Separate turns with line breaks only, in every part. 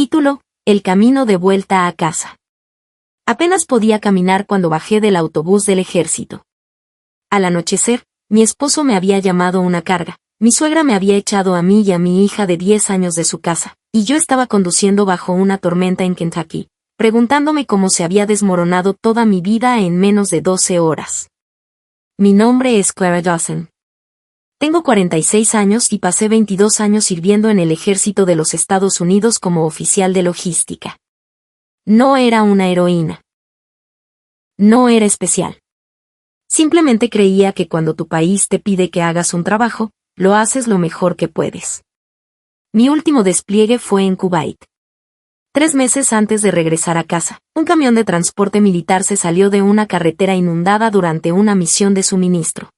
Título: El camino de vuelta a casa. Apenas podía caminar cuando bajé del autobús del ejército. Al anochecer, mi esposo me había llamado una carga. Mi suegra me había echado a mí y a mi hija de 10 años de su casa, y yo estaba conduciendo bajo una tormenta en Kentucky, preguntándome cómo se había desmoronado toda mi vida en menos de 12 horas. Mi nombre es Clara Dawson. Tengo 46 años y pasé 22 años sirviendo en el ejército de los Estados Unidos como oficial de logística. No era una heroína. No era especial. Simplemente creía que cuando tu país te pide que hagas un trabajo, lo haces lo mejor que puedes. Mi último despliegue fue en Kuwait. 3 meses antes de regresar a casa, un camión de transporte militar se salió de una carretera inundada durante una misión de suministro.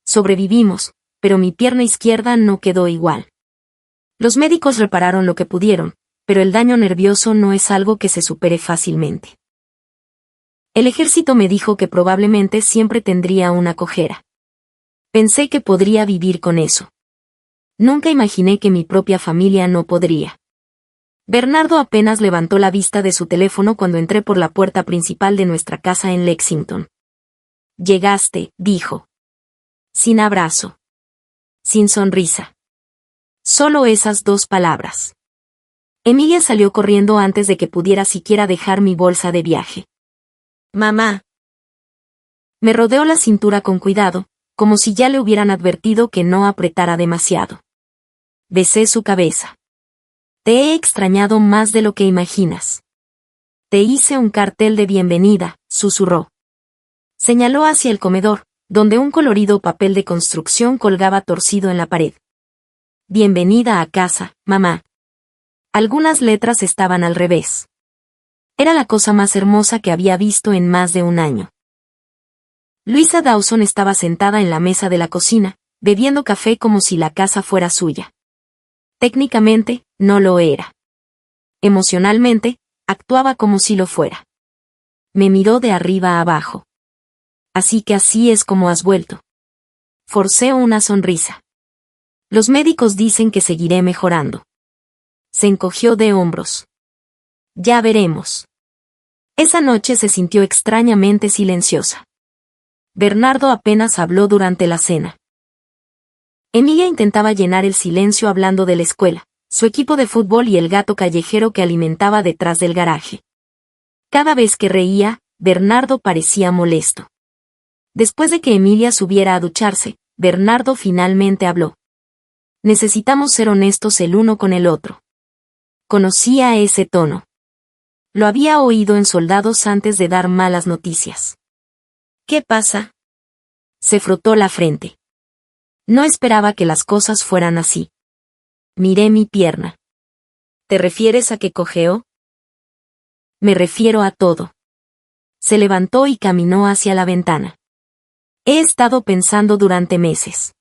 Sobrevivimos, pero mi pierna izquierda no quedó igual. Los médicos repararon lo que pudieron, pero el daño nervioso no es algo que se supere fácilmente. El ejército me dijo que probablemente siempre tendría una cojera. Pensé que podría vivir con eso. Nunca imaginé que mi propia familia no podría. Bernardo apenas levantó la vista de su teléfono cuando entré por la puerta principal de nuestra casa en Lexington. «Llegaste», dijo. Sin abrazo. Sin sonrisa. Solo esas 2 palabras. Emilia salió corriendo antes de que pudiera siquiera dejar mi bolsa de viaje. «Mamá». Me rodeó la cintura con cuidado, como si ya le hubieran advertido que no apretara demasiado. Besé su cabeza. «Te he extrañado más de lo que imaginas. Te hice un cartel de bienvenida», susurró. Señaló hacia el comedor, donde un colorido papel de construcción colgaba torcido en la pared. «Bienvenida a casa, mamá». Algunas letras estaban al revés. Era la cosa más hermosa que había visto en más de un año. Luisa Dawson estaba sentada en la mesa de la cocina, bebiendo café como si la casa fuera suya. Técnicamente, no lo era. Emocionalmente, actuaba como si lo fuera. Me miró de arriba a abajo. «Así que así es como has vuelto». Forcé una sonrisa. «Los médicos dicen que seguiré mejorando». Se encogió de hombros. «Ya veremos». Esa noche se sintió extrañamente silenciosa. Bernardo apenas habló durante la cena. Emilia intentaba llenar el silencio hablando de la escuela, su equipo de fútbol y el gato callejero que alimentaba detrás del garaje. Cada vez que reía, Bernardo parecía molesto. Después de que Emilia subiera a ducharse, Bernardo finalmente habló. «Necesitamos ser honestos el uno con el otro». Conocía ese tono. Lo había oído en soldados antes de dar malas noticias. «¿Qué pasa?». Se frotó la frente. No esperaba que las cosas fueran así. Miré mi pierna. «¿Te refieres a que cojeó?». «Me refiero a todo». Se levantó y caminó hacia la ventana. «He estado pensando durante meses.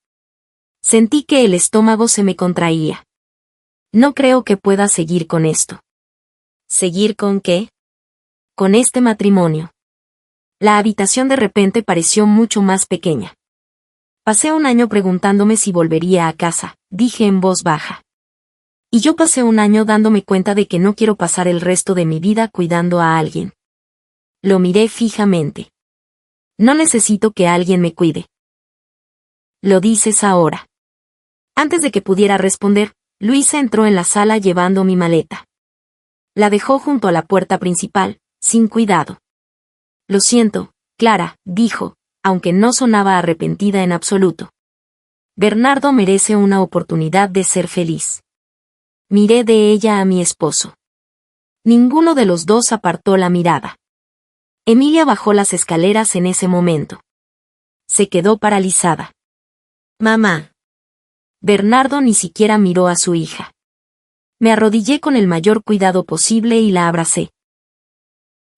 Sentí que el estómago se me contraía. No creo que pueda seguir con esto». «¿Seguir con qué?». «Con este matrimonio». La habitación de repente pareció mucho más pequeña. «Pasé un año preguntándome si volvería a casa», dije en voz baja. «Y yo pasé un año dándome cuenta de que no quiero pasar el resto de mi vida cuidando a alguien». Lo miré fijamente. «No necesito que alguien me cuide». «Lo dices ahora». Antes de que pudiera responder, Luisa entró en la sala llevando mi maleta. La dejó junto a la puerta principal, sin cuidado. «Lo siento, Clara», dijo, aunque no sonaba arrepentida en absoluto. «Bernardo merece una oportunidad de ser feliz». Miré de ella a mi esposo. Ninguno de los dos apartó la mirada. Emilia bajó las escaleras en ese momento. Se quedó paralizada. «Mamá». Bernardo ni siquiera miró a su hija. Me arrodillé con el mayor cuidado posible y la abracé.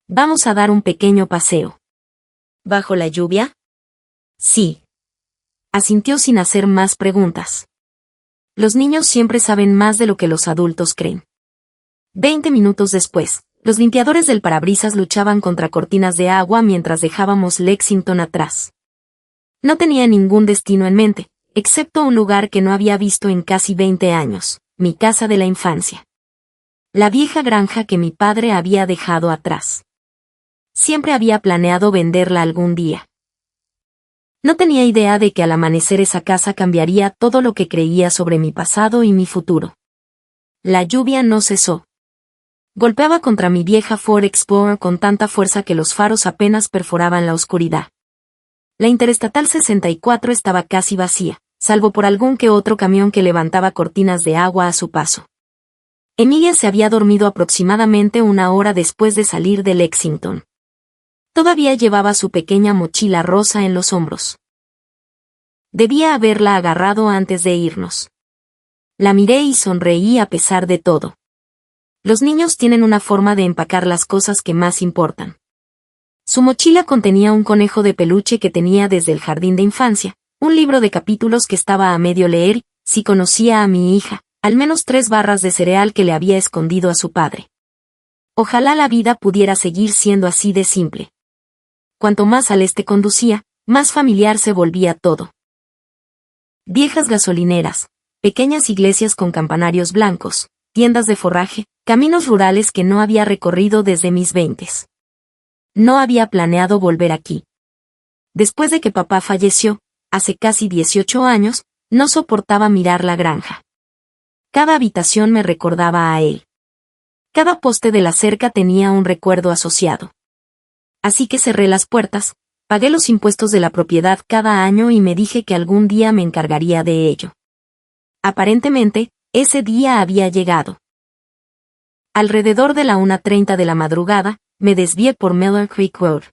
«Vamos a dar un pequeño paseo». «¿Bajo la lluvia?». «Sí». Asintió sin hacer más preguntas. Los niños siempre saben más de lo que los adultos creen. 20 minutos después, los limpiadores del parabrisas luchaban contra cortinas de agua mientras dejábamos Lexington atrás. No tenía ningún destino en mente, excepto un lugar que no había visto en casi 20 años, mi casa de la infancia. La vieja granja que mi padre había dejado atrás. Siempre había planeado venderla algún día. No tenía idea de que al amanecer esa casa cambiaría todo lo que creía sobre mi pasado y mi futuro. La lluvia no cesó. Golpeaba contra mi vieja Ford Explorer con tanta fuerza que los faros apenas perforaban la oscuridad. La Interestatal 64 estaba casi vacía, salvo por algún que otro camión que levantaba cortinas de agua a su paso. Emilia se había dormido aproximadamente una hora después de salir de Lexington. Todavía llevaba su pequeña mochila rosa en los hombros. Debía haberla agarrado antes de irnos. La miré y sonreí a pesar de todo. Los niños tienen una forma de empacar las cosas que más importan. Su mochila contenía un conejo de peluche que tenía desde el jardín de infancia, un libro de capítulos que estaba a medio leer, si conocía a mi hija, al menos 3 barras de cereal que le había escondido a su padre. Ojalá la vida pudiera seguir siendo así de simple. Cuanto más al este conducía, más familiar se volvía todo. Viejas gasolineras, pequeñas iglesias con campanarios blancos, tiendas de forraje, caminos rurales que no había recorrido desde mis 20s. No había planeado volver aquí. Después de que papá falleció, hace casi 18 años, no soportaba mirar la granja. Cada habitación me recordaba a él. Cada poste de la cerca tenía un recuerdo asociado. Así que cerré las puertas, pagué los impuestos de la propiedad cada año y me dije que algún día me encargaría de ello. Aparentemente, ese día había llegado. Alrededor de la 1:30 de la madrugada, me desvié por Miller Creek Road.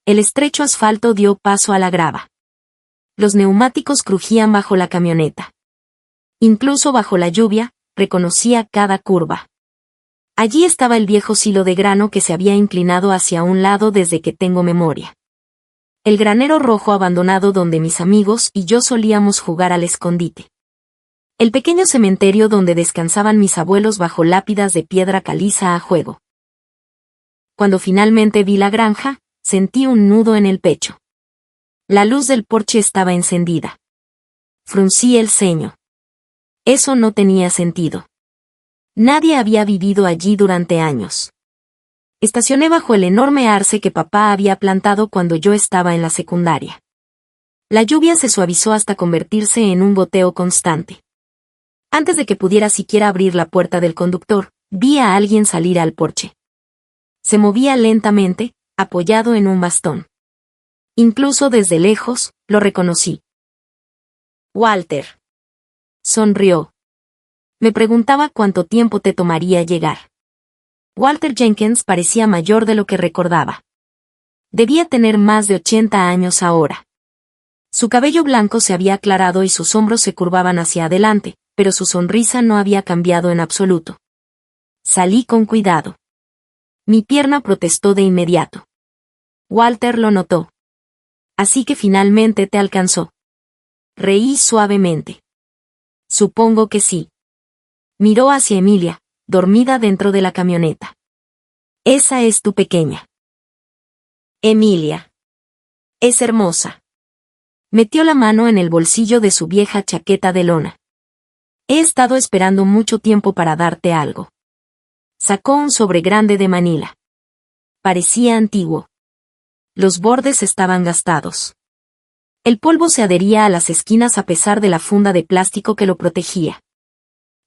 El estrecho asfalto dio paso a la grava. Los neumáticos crujían bajo la camioneta. Incluso bajo la lluvia, reconocía cada curva. Allí estaba el viejo silo de grano que se había inclinado hacia un lado desde que tengo memoria. El granero rojo abandonado donde mis amigos y yo solíamos jugar al escondite. El pequeño cementerio donde descansaban mis abuelos bajo lápidas de piedra caliza a juego. Cuando finalmente vi la granja, sentí un nudo en el pecho. La luz del porche estaba encendida. Fruncí el ceño. Eso no tenía sentido. Nadie había vivido allí durante años. Estacioné bajo el enorme arce que papá había plantado cuando yo estaba en la secundaria. La lluvia se suavizó hasta convertirse en un goteo constante. Antes de que pudiera siquiera abrir la puerta del conductor, vi a alguien salir al porche. Se movía lentamente, apoyado en un bastón. Incluso desde lejos, lo reconocí. Walter. Sonrió. Me preguntaba cuánto tiempo te tomaría llegar. Walter Jenkins parecía mayor de lo que recordaba. Debía tener más de 80 años ahora. Su cabello blanco se había aclarado y sus hombros se curvaban hacia adelante, pero su sonrisa no había cambiado en absoluto. Salí con cuidado. Mi pierna protestó de inmediato. Walter lo notó. Así que finalmente te alcanzó. Reí suavemente. Supongo que sí. Miró hacia Emilia, dormida dentro de la camioneta. Esa es tu pequeña. Emilia. Es hermosa. Metió la mano en el bolsillo de su vieja chaqueta de lona. He estado esperando mucho tiempo para darte algo. Sacó un sobre grande de Manila. Parecía antiguo. Los bordes estaban gastados. El polvo se adhería a las esquinas a pesar de la funda de plástico que lo protegía.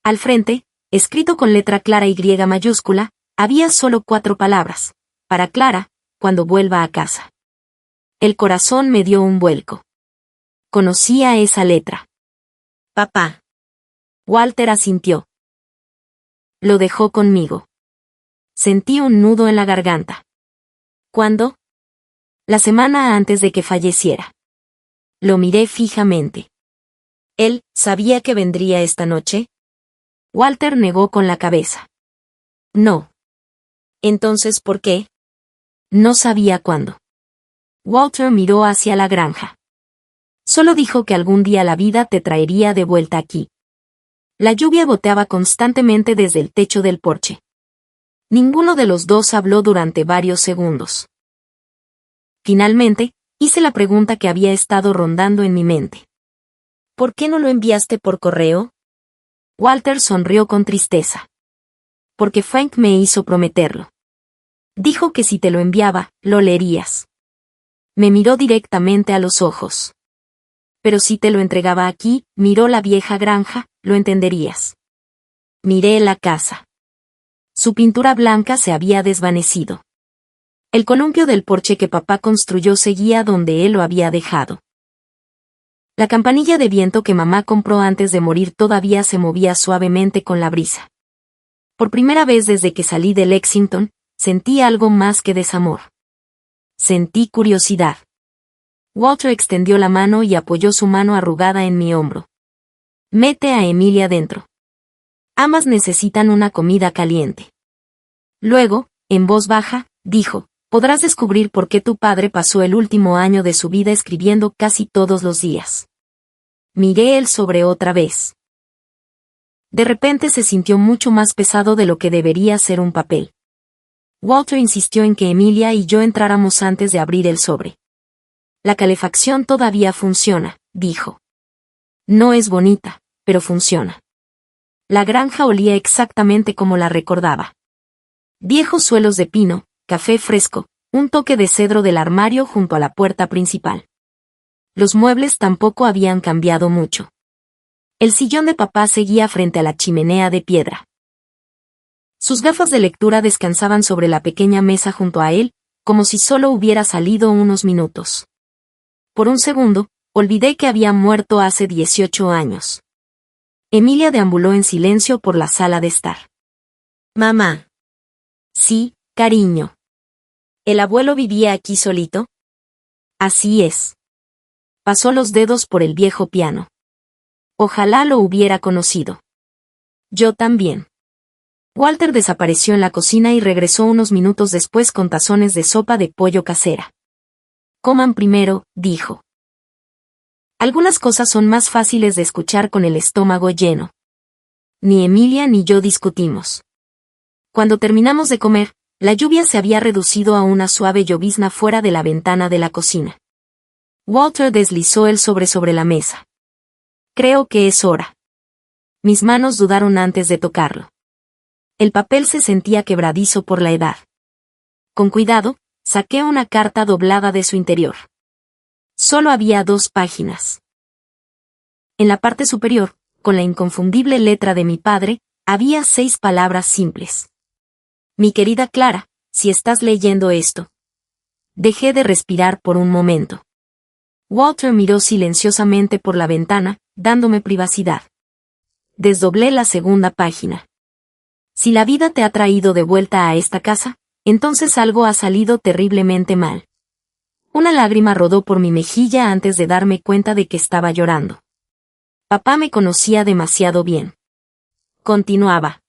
Al frente, escrito con letra clara Y mayúscula, había solo 4 palabras. Para Clara, cuando vuelva a casa. El corazón me dio un vuelco. Conocía esa letra. Papá. Walter asintió. Lo dejó conmigo. Sentí un nudo en la garganta. ¿Cuándo? La semana antes de que falleciera. Lo miré fijamente. ¿Él sabía que vendría esta noche? Walter negó con la cabeza. No. Entonces, ¿por qué? No sabía cuándo. Walter miró hacia la granja. Solo dijo que algún día la vida te traería de vuelta aquí. La lluvia goteaba constantemente desde el techo del porche. Ninguno de los dos habló durante varios segundos. Finalmente, hice la pregunta que había estado rondando en mi mente. ¿Por qué no lo enviaste por correo? Walter sonrió con tristeza. porque Frank me hizo prometerlo. Dijo que si te lo enviaba, lo leerías. Me miró directamente a los ojos. Pero si te lo entregaba aquí, miró la vieja granja, lo entenderías. Miré la casa. Su pintura blanca se había desvanecido. El columpio del porche que papá construyó seguía donde él lo había dejado. La campanilla de viento que mamá compró antes de morir todavía se movía suavemente con la brisa. Por primera vez desde que salí de Lexington, sentí algo más que desamor. Sentí curiosidad. Walter extendió la mano y apoyó su mano arrugada en mi hombro. Mete a Emilia dentro. Ambas necesitan una comida caliente. Luego, en voz baja, dijo, podrás descubrir por qué tu padre pasó el último año de su vida escribiendo casi todos los días. Miré el sobre otra vez. De repente se sintió mucho más pesado de lo que debería ser un papel. Walter insistió en que Emilia y yo entráramos antes de abrir el sobre. La calefacción todavía funciona, dijo. No es bonita, pero funciona. La granja olía exactamente como la recordaba. Viejos suelos de pino, café fresco, un toque de cedro del armario junto a la puerta principal. Los muebles tampoco habían cambiado mucho. El sillón de papá seguía frente a la chimenea de piedra. Sus gafas de lectura descansaban sobre la pequeña mesa junto a él, como si solo hubiera salido unos minutos. Por un segundo, olvidé que había muerto hace 18 años. Emilia deambuló en silencio por la sala de estar. Mamá. Sí, cariño. ¿El abuelo vivía aquí solito? Así es. Pasó los dedos por el viejo piano. Ojalá lo hubiera conocido. Yo también. Walter desapareció en la cocina y regresó unos minutos después con tazones de sopa de pollo casera. Coman primero, dijo. Algunas cosas son más fáciles de escuchar con el estómago lleno. Ni Emilia ni yo discutimos. Cuando terminamos de comer, la lluvia se había reducido a una suave llovizna fuera de la ventana de la cocina. Walter deslizó el sobre la mesa. Creo que es hora. Mis manos dudaron antes de tocarlo. El papel se sentía quebradizo por la edad. Con cuidado, saqué una carta doblada de su interior. Solo había 2 páginas. En la parte superior, con la inconfundible letra de mi padre, había 6 palabras simples. Mi querida Clara, si estás leyendo esto. Dejé de respirar por un momento. Walter miró silenciosamente por la ventana, dándome privacidad. Desdoblé la segunda página. Si la vida te ha traído de vuelta a esta casa, entonces algo ha salido terriblemente mal. Una lágrima rodó por mi mejilla antes de darme cuenta de que estaba llorando. Papá me conocía demasiado bien. Continuaba.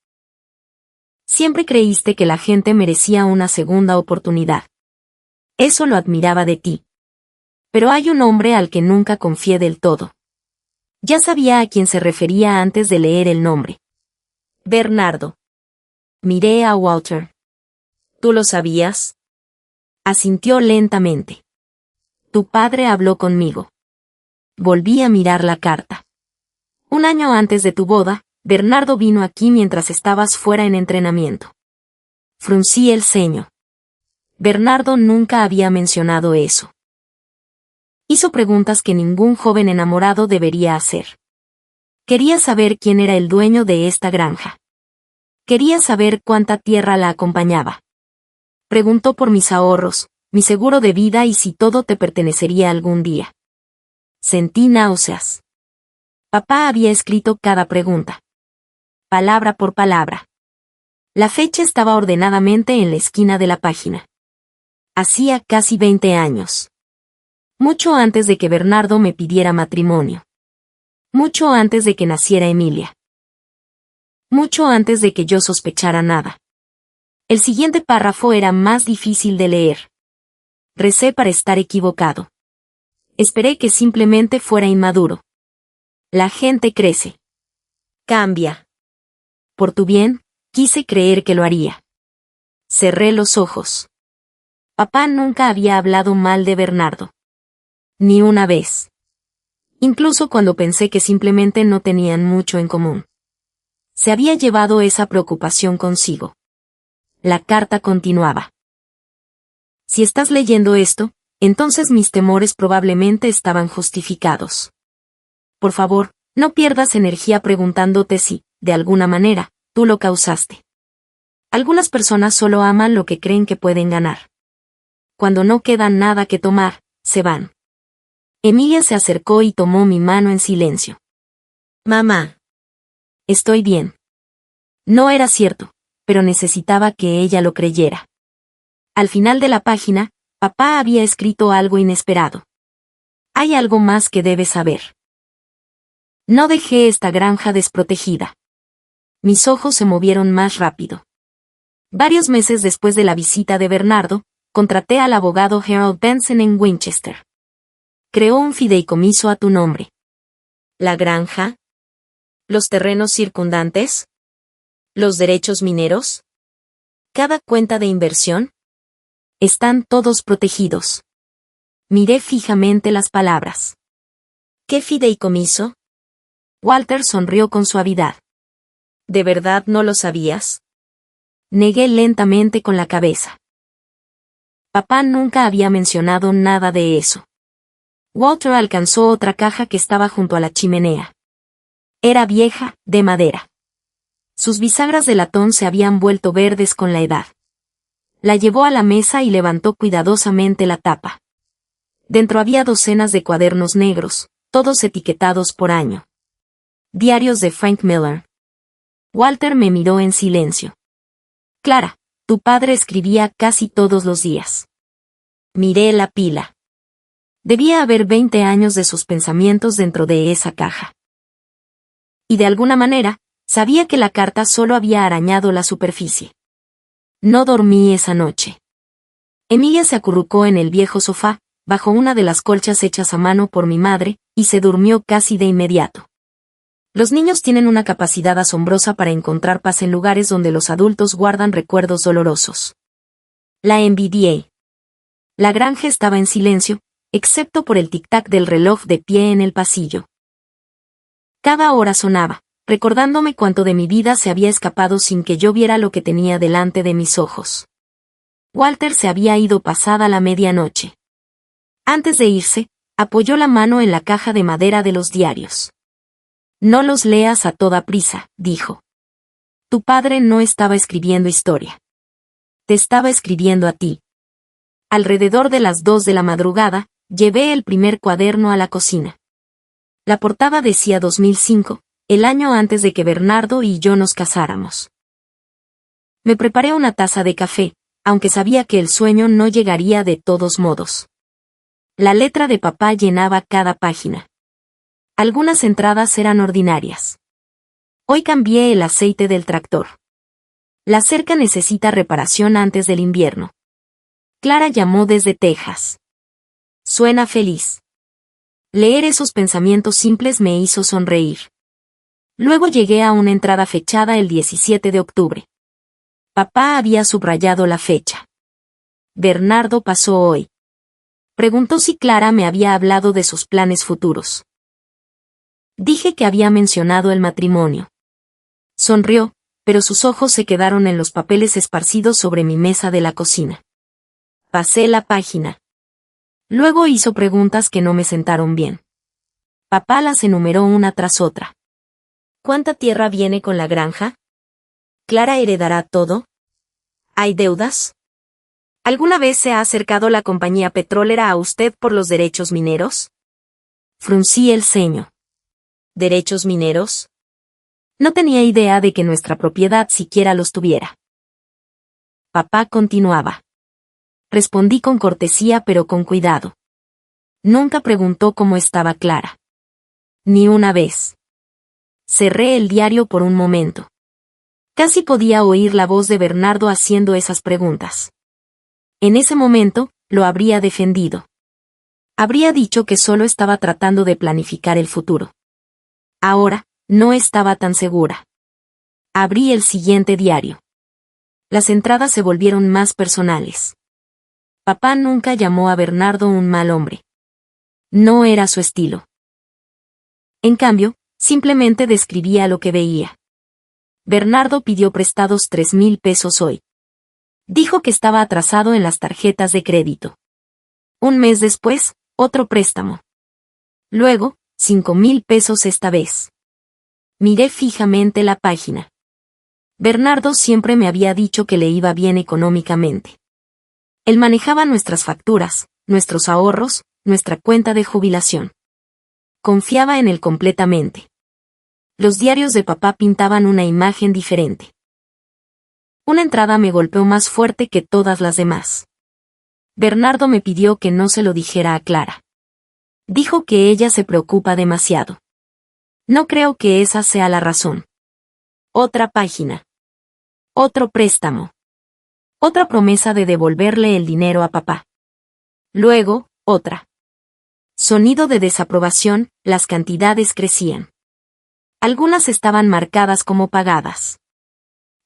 Siempre creíste que la gente merecía una segunda oportunidad. Eso lo admiraba de ti. Pero hay un hombre al que nunca confié del todo. Ya sabía a quién se refería antes de leer el nombre. Bernardo. Miré a Walter. ¿Tú lo sabías? Asintió lentamente. Tu padre habló conmigo. Volví a mirar la carta. Un año antes de tu boda, Bernardo vino aquí mientras estabas fuera en entrenamiento. Fruncí el ceño. Bernardo nunca había mencionado eso. Hizo preguntas que ningún joven enamorado debería hacer. Quería saber quién era el dueño de esta granja. Quería saber cuánta tierra la acompañaba. Preguntó por mis ahorros, mi seguro de vida y si todo te pertenecería algún día. Sentí náuseas. Papá había escrito cada pregunta. Palabra por palabra. La fecha estaba ordenadamente en la esquina de la página. Hacía casi 20 años. Mucho antes de que Bernardo me pidiera matrimonio. Mucho antes de que naciera Emilia. Mucho antes de que yo sospechara nada. El siguiente párrafo era más difícil de leer. Recé para estar equivocado. Esperé que simplemente fuera inmaduro. La gente crece. Cambia. Por tu bien, quise creer que lo haría. Cerré los ojos. Papá nunca había hablado mal de Bernardo. Ni una vez. Incluso cuando pensé que simplemente no tenían mucho en común. Se había llevado esa preocupación consigo. La carta continuaba. Si estás leyendo esto, entonces mis temores probablemente estaban justificados. Por favor, no pierdas energía preguntándote si, de alguna manera, tú lo causaste. Algunas personas solo aman lo que creen que pueden ganar. Cuando no queda nada que tomar, se van. Emilia se acercó y tomó mi mano en silencio. Mamá. Estoy bien. No era cierto, pero necesitaba que ella lo creyera. Al final de la página, papá había escrito algo inesperado. Hay algo más que debes saber. No dejé esta granja desprotegida. Mis ojos se movieron más rápido. Varios meses después de la visita de Bernardo, contraté al abogado Harold Benson en Winchester. Creó un fideicomiso a tu nombre. ¿La granja? ¿Los terrenos circundantes? ¿Los derechos mineros? ¿Cada cuenta de inversión? Están todos protegidos. Miré fijamente las palabras. ¿Qué fideicomiso? Walter sonrió con suavidad. ¿De verdad no lo sabías? Negué lentamente con la cabeza. Papá nunca había mencionado nada de eso. Walter alcanzó otra caja que estaba junto a la chimenea. Era vieja, de madera. Sus bisagras de latón se habían vuelto verdes con la edad. La llevó a la mesa y levantó cuidadosamente la tapa. Dentro había docenas de cuadernos negros, todos etiquetados por año. Diarios de Frank Miller. Walter me miró en silencio. Clara, tu padre escribía casi todos los días. Miré la pila. Debía haber 20 años de sus pensamientos dentro de esa caja. Y de alguna manera, sabía que la carta solo había arañado la superficie. No dormí esa noche. Emilia se acurrucó en el viejo sofá, bajo una de las colchas hechas a mano por mi madre, y se durmió casi de inmediato. Los niños tienen una capacidad asombrosa para encontrar paz en lugares donde los adultos guardan recuerdos dolorosos. La envidié. La granja estaba en silencio, excepto por el tic-tac del reloj de pie en el pasillo. Cada hora sonaba, recordándome cuánto de mi vida se había escapado sin que yo viera lo que tenía delante de mis ojos. Walter se había ido pasada la medianoche. Antes de irse, apoyó la mano en la caja de madera de los diarios. No los leas a toda prisa, dijo. Tu padre no estaba escribiendo historia. Te estaba escribiendo a ti. Alrededor de las 2 de la madrugada, llevé el primer cuaderno a la cocina. La portada decía 2005, el año antes de que Bernardo y yo nos casáramos. Me preparé una taza de café, aunque sabía que el sueño no llegaría de todos modos. La letra de papá llenaba cada página. Algunas entradas eran ordinarias. Hoy cambié el aceite del tractor. La cerca necesita reparación antes del invierno. Clara llamó desde Texas. Suena feliz. Leer esos pensamientos simples me hizo sonreír. Luego llegué a una entrada fechada el 17 de octubre. Papá había subrayado la fecha. Bernardo pasó hoy. Preguntó si Clara me había hablado de sus planes futuros. Dije que había mencionado el matrimonio. Sonrió, pero sus ojos se quedaron en los papeles esparcidos sobre mi mesa de la cocina. Pasé la página. Luego hizo preguntas que no me sentaron bien. Papá las enumeró una tras otra. ¿Cuánta tierra viene con la granja? ¿Clara heredará todo? ¿Hay deudas? ¿Alguna vez se ha acercado la compañía petrolera a usted por los derechos mineros? Fruncí el ceño. ¿Derechos mineros? No tenía idea de que nuestra propiedad siquiera los tuviera. Papá continuaba. Respondí con cortesía pero con cuidado. Nunca preguntó cómo estaba Clara. Ni una vez. Cerré el diario por un momento. Casi podía oír la voz de Bernardo haciendo esas preguntas. En ese momento, lo habría defendido. Habría dicho que solo estaba tratando de planificar el futuro. Ahora, no estaba tan segura. Abrí el siguiente diario. Las entradas se volvieron más personales. Papá nunca llamó a Bernardo un mal hombre. No era su estilo. En cambio, simplemente describía lo que veía. Bernardo pidió prestados 3,000 pesos hoy. Dijo que estaba atrasado en las tarjetas de crédito. Un mes después, otro préstamo. Luego, 5,000 pesos esta vez. Miré fijamente la página. Bernardo siempre me había dicho que le iba bien económicamente. Él manejaba nuestras facturas, nuestros ahorros, nuestra cuenta de jubilación. Confiaba en él completamente. Los diarios de papá pintaban una imagen diferente. Una entrada me golpeó más fuerte que todas las demás. Bernardo me pidió que no se lo dijera a Clara. Dijo que ella se preocupa demasiado. No creo que esa sea la razón. Otra página. Otro préstamo. Otra promesa de devolverle el dinero a papá. Luego, otra. Sonido de desaprobación, las cantidades crecían. Algunas estaban marcadas como pagadas.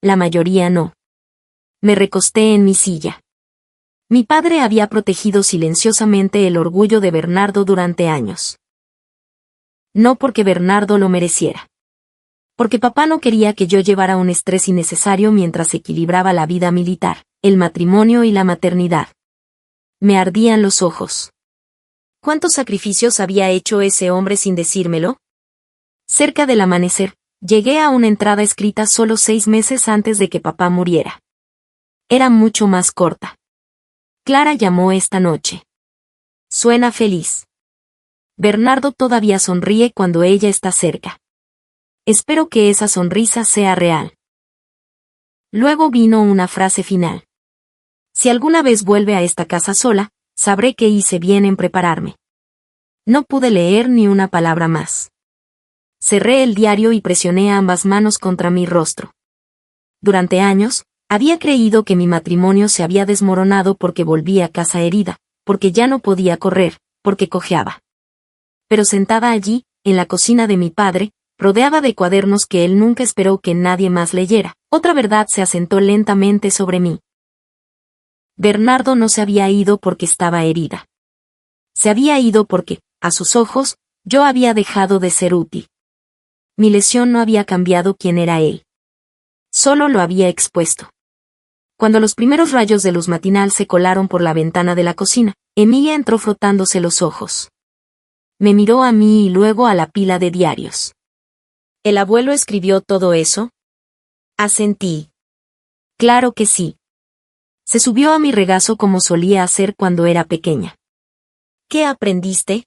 La mayoría no. Me recosté en mi silla. Mi padre había protegido silenciosamente el orgullo de Bernardo durante años. No porque Bernardo lo mereciera. Porque papá no quería que yo llevara un estrés innecesario mientras equilibraba la vida militar, el matrimonio y la maternidad. Me ardían los ojos. ¿Cuántos sacrificios había hecho ese hombre sin decírmelo? Cerca del amanecer, llegué a una entrada escrita solo 6 meses antes de que papá muriera. Era mucho más corta. Clara llamó esta noche. Suena feliz. Bernardo todavía sonríe cuando ella está cerca. Espero que esa sonrisa sea real. Luego vino una frase final. Si alguna vez vuelve a esta casa sola, sabré que hice bien en prepararme. No pude leer ni una palabra más. Cerré el diario y presioné ambas manos contra mi rostro. Durante años, había creído que mi matrimonio se había desmoronado porque volví a casa herida, porque ya no podía correr, porque cojeaba. Pero sentada allí, en la cocina de mi padre, rodeada de cuadernos que él nunca esperó que nadie más leyera, otra verdad se asentó lentamente sobre mí. Bernardo no se había ido porque estaba herida. Se había ido porque, a sus ojos, yo había dejado de ser útil. Mi lesión no había cambiado quién era él. Solo lo había expuesto. Cuando los primeros rayos de luz matinal se colaron por la ventana de la cocina, Emilia entró frotándose los ojos. Me miró a mí y luego a la pila de diarios. ¿El abuelo escribió todo eso? Asentí. Claro que sí. Se subió a mi regazo como solía hacer cuando era pequeña. ¿Qué aprendiste?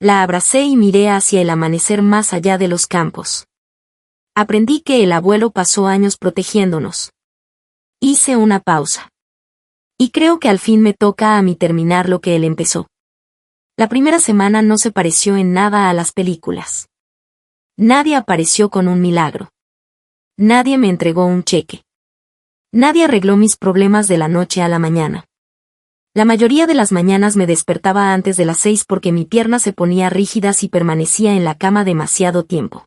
La abracé y miré hacia el amanecer más allá de los campos. Aprendí que el abuelo pasó años protegiéndonos. Hice una pausa. Y creo que al fin me toca a mí terminar lo que él empezó. La primera semana no se pareció en nada a las películas. Nadie apareció con un milagro. Nadie me entregó un cheque. Nadie arregló mis problemas de la noche a la mañana. La mayoría de las mañanas me despertaba antes de las 6 porque mi pierna se ponía rígida si permanecía en la cama demasiado tiempo.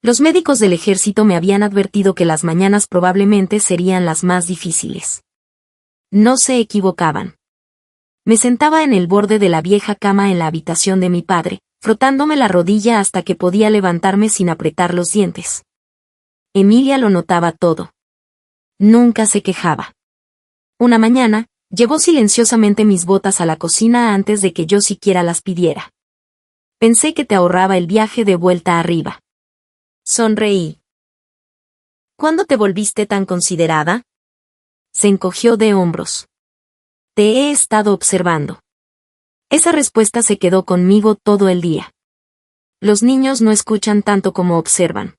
Los médicos del ejército me habían advertido que las mañanas probablemente serían las más difíciles. No se equivocaban. Me sentaba en el borde de la vieja cama en la habitación de mi padre, frotándome la rodilla hasta que podía levantarme sin apretar los dientes. Emilia lo notaba todo. Nunca se quejaba. Una mañana, llevó silenciosamente mis botas a la cocina antes de que yo siquiera las pidiera. Pensé que te ahorraba el viaje de vuelta arriba. Sonreí. ¿Cuándo te volviste tan considerada? Se encogió de hombros. Te he estado observando. Esa respuesta se quedó conmigo todo el día. Los niños no escuchan tanto como observan.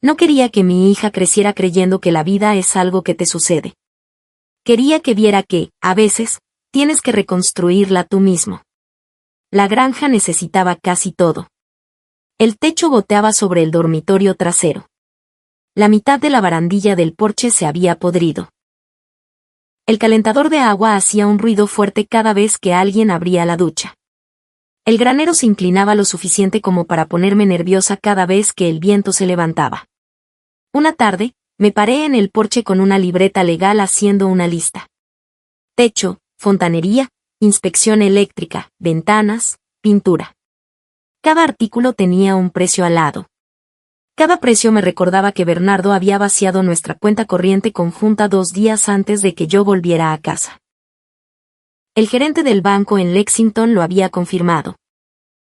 No quería que mi hija creciera creyendo que la vida es algo que te sucede. Quería que viera que, a veces, tienes que reconstruirla tú mismo. La granja necesitaba casi todo. El techo goteaba sobre el dormitorio trasero. La mitad de la barandilla del porche se había podrido. El calentador de agua hacía un ruido fuerte cada vez que alguien abría la ducha. El granero se inclinaba lo suficiente como para ponerme nerviosa cada vez que el viento se levantaba. Una tarde, me paré en el porche con una libreta legal haciendo una lista. Techo, fontanería, inspección eléctrica, ventanas, pintura. Cada artículo tenía un precio al lado. Cada precio me recordaba que Bernardo había vaciado nuestra cuenta corriente conjunta 2 días antes de que yo volviera a casa. El gerente del banco en Lexington lo había confirmado.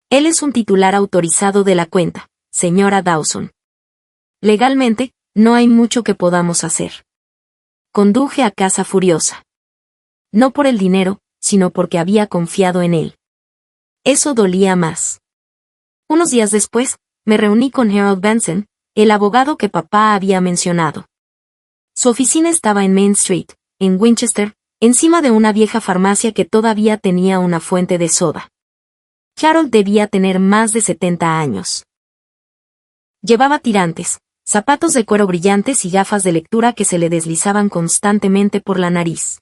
Él es un titular autorizado de la cuenta, señora Dawson. Legalmente, no hay mucho que podamos hacer. Conduje a casa furiosa. No por el dinero, sino porque había confiado en él. Eso dolía más. Unos días después, me reuní con Harold Benson, el abogado que papá había mencionado. Su oficina estaba en Main Street, en Winchester, encima de una vieja farmacia que todavía tenía una fuente de soda. Harold debía tener más de 70 años. Llevaba tirantes, zapatos de cuero brillantes y gafas de lectura que se le deslizaban constantemente por la nariz.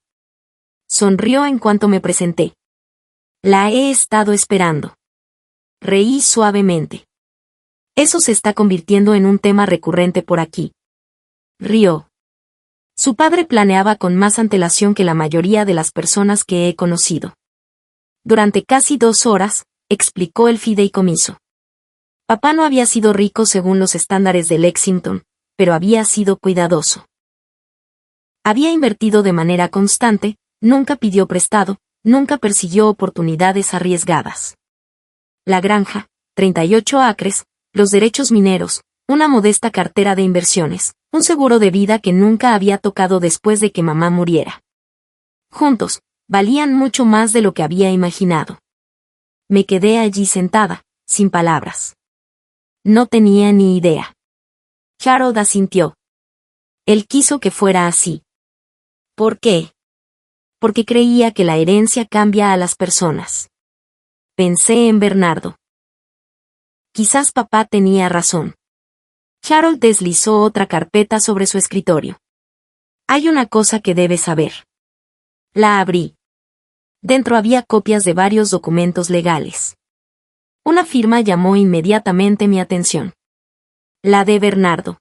Sonrió en cuanto me presenté. La he estado esperando. Reí suavemente. Eso se está convirtiendo en un tema recurrente por aquí. Rió. Su padre planeaba con más antelación que la mayoría de las personas que he conocido. Durante casi 2 horas, explicó el fideicomiso. Papá no había sido rico según los estándares de Lexington, pero había sido cuidadoso. Había invertido de manera constante, nunca pidió prestado, nunca persiguió oportunidades arriesgadas. La granja, 38 acres, los derechos mineros, una modesta cartera de inversiones, un seguro de vida que nunca había tocado después de que mamá muriera. Juntos, valían mucho más de lo que había imaginado. Me quedé allí sentada, sin palabras. No tenía ni idea. Harold asintió. Él quiso que fuera así. ¿Por qué? Porque creía que la herencia cambia a las personas. Pensé en Bernardo. Quizás papá tenía razón. Harold deslizó otra carpeta sobre su escritorio. Hay una cosa que debes saber. La abrí. Dentro había copias de varios documentos legales. Una firma llamó inmediatamente mi atención. La de Bernardo.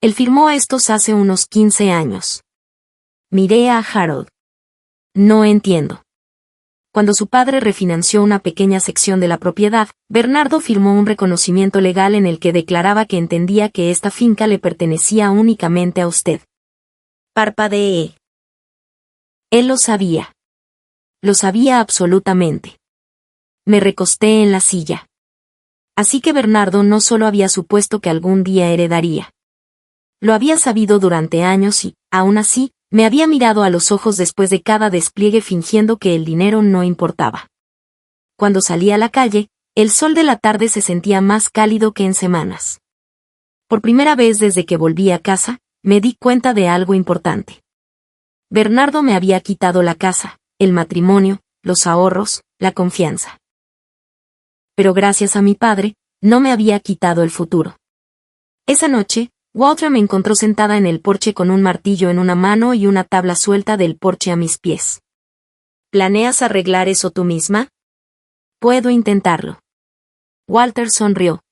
Él firmó estos hace unos 15 años. Miré a Harold. No entiendo. Cuando su padre refinanció una pequeña sección de la propiedad, Bernardo firmó un reconocimiento legal en el que declaraba que entendía que esta finca le pertenecía únicamente a usted. Parpadeé. Él lo sabía. Lo sabía absolutamente. Me recosté en la silla. Así que Bernardo no solo había supuesto que algún día heredaría. Lo había sabido durante años y, aún así, me había mirado a los ojos después de cada despliegue fingiendo que el dinero no importaba. Cuando salí a la calle, el sol de la tarde se sentía más cálido que en semanas. Por primera vez desde que volví a casa, me di cuenta de algo importante. Bernardo me había quitado la casa, el matrimonio, los ahorros, la confianza. Pero gracias a mi padre, no me había quitado el futuro. Esa noche, Walter me encontró sentada en el porche con un martillo en una mano y una tabla suelta del porche a mis pies. ¿Planeas arreglar eso tú misma? Puedo intentarlo. Walter sonrió.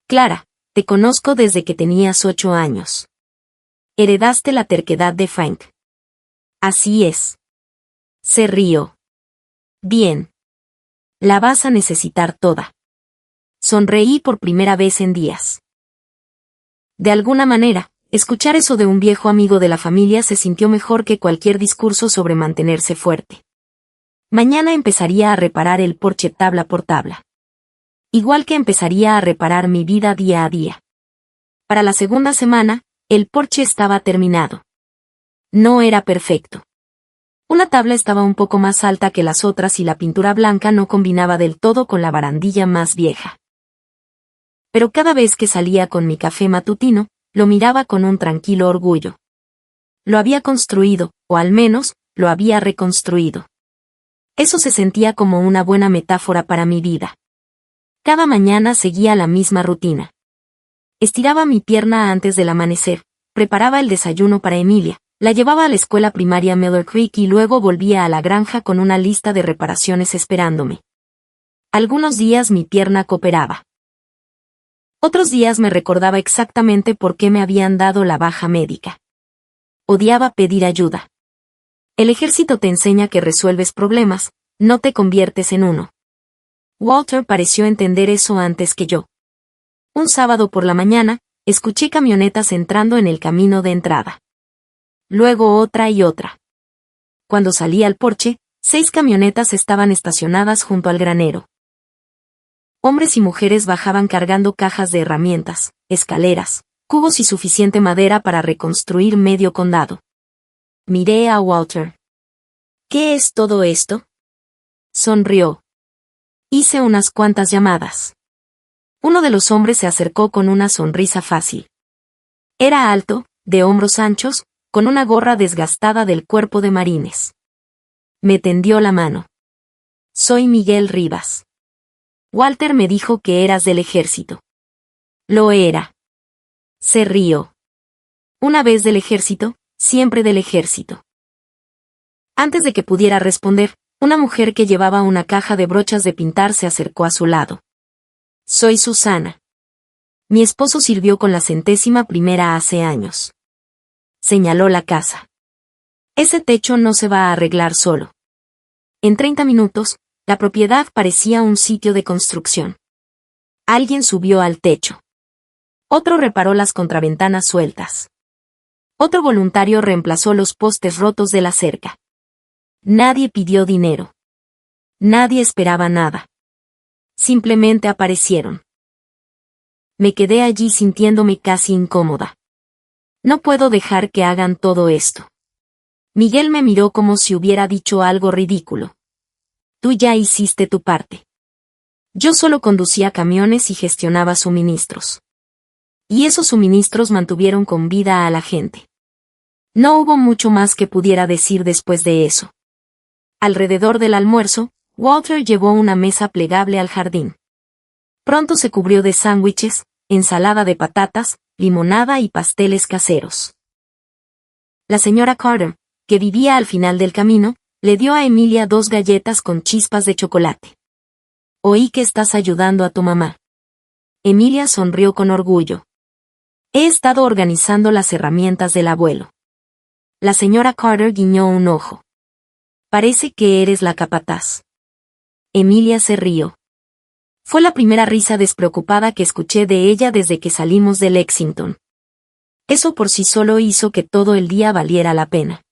Clara, te conozco desde que tenías 8 años. Heredaste la terquedad de Frank. Así es. Se rió. Bien. La vas a necesitar toda. Sonreí por primera vez en días. De alguna manera, escuchar eso de un viejo amigo de la familia se sintió mejor que cualquier discurso sobre mantenerse fuerte. Mañana empezaría a reparar el porche tabla por tabla. Igual que empezaría a reparar mi vida día a día. Para la segunda semana, el porche estaba terminado. No era perfecto. Una tabla estaba un poco más alta que las otras y la pintura blanca no combinaba del todo con la barandilla más vieja. Pero cada vez que salía con mi café matutino, lo miraba con un tranquilo orgullo. Lo había construido, o al menos, lo había reconstruido. Eso se sentía como una buena metáfora para mi vida. Cada mañana seguía la misma rutina. Estiraba mi pierna antes del amanecer, preparaba el desayuno para Emilia, la llevaba a la escuela primaria Miller Creek y luego volvía a la granja con una lista de reparaciones esperándome. Algunos días mi pierna cooperaba. Otros días me recordaba exactamente por qué me habían dado la baja médica. Odiaba pedir ayuda. El ejército te enseña que resuelves problemas, no te conviertes en uno. Walter pareció entender eso antes que yo. Un sábado por la mañana, escuché camionetas entrando en el camino de entrada. Luego otra y otra. Cuando salí al porche, 6 camionetas estaban estacionadas junto al granero. Hombres y mujeres bajaban cargando cajas de herramientas, escaleras, cubos y suficiente madera para reconstruir medio condado. Miré a Walter. ¿Qué es todo esto? Sonrió. Hice unas cuantas llamadas. Uno de los hombres se acercó con una sonrisa fácil. Era alto, de hombros anchos, con una gorra desgastada del cuerpo de marines. Me tendió la mano. Soy Miguel Rivas. Walter me dijo que eras del ejército. Lo era. Se rió. Una vez del ejército, siempre del ejército. Antes de que pudiera responder, una mujer que llevaba una caja de brochas de pintar se acercó a su lado. Soy Susana. Mi esposo sirvió con la 101ª hace años. Señaló la casa. Ese techo no se va a arreglar solo. En 30 minutos, la propiedad parecía un sitio de construcción. Alguien subió al techo. Otro reparó las contraventanas sueltas. Otro voluntario reemplazó los postes rotos de la cerca. Nadie pidió dinero. Nadie esperaba nada. Simplemente aparecieron. Me quedé allí sintiéndome casi incómoda. No puedo dejar que hagan todo esto. Miguel me miró como si hubiera dicho algo ridículo. Tú ya hiciste tu parte. Yo solo conducía camiones y gestionaba suministros. Y esos suministros mantuvieron con vida a la gente. No hubo mucho más que pudiera decir después de eso. Alrededor del almuerzo, Walter llevó una mesa plegable al jardín. Pronto se cubrió de sándwiches, ensalada de patatas, limonada y pasteles caseros. La señora Carter, que vivía al final del camino, le dio a Emilia 2 galletas con chispas de chocolate. Oí que estás ayudando a tu mamá. Emilia sonrió con orgullo. He estado organizando las herramientas del abuelo. La señora Carter guiñó un ojo. Parece que eres la capataz. Emilia se rió. Fue la primera risa despreocupada que escuché de ella desde que salimos de Lexington. Eso por sí solo hizo que todo el día valiera la pena.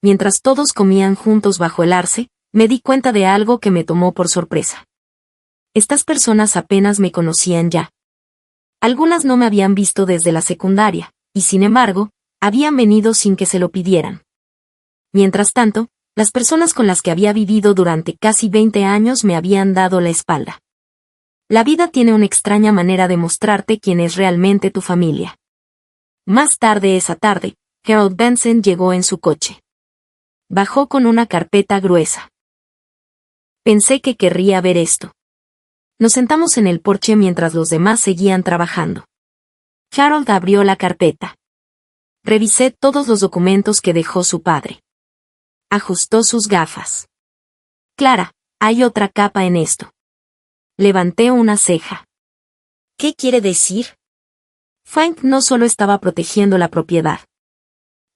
Mientras todos comían juntos bajo el arce, me di cuenta de algo que me tomó por sorpresa. Estas personas apenas me conocían ya. Algunas no me habían visto desde la secundaria, y sin embargo, habían venido sin que se lo pidieran. Mientras tanto, las personas con las que había vivido durante casi 20 años me habían dado la espalda. La vida tiene una extraña manera de mostrarte quién es realmente tu familia. Más tarde esa tarde, Harold Benson llegó en su coche. Bajó con una carpeta gruesa. Pensé que querría ver esto. Nos sentamos en el porche mientras los demás seguían trabajando. Harold abrió la carpeta. Revisé todos los documentos que dejó su padre. Ajustó sus gafas. Clara, hay otra capa en esto. Levanté una ceja. ¿Qué quiere decir? Frank no solo estaba protegiendo la propiedad.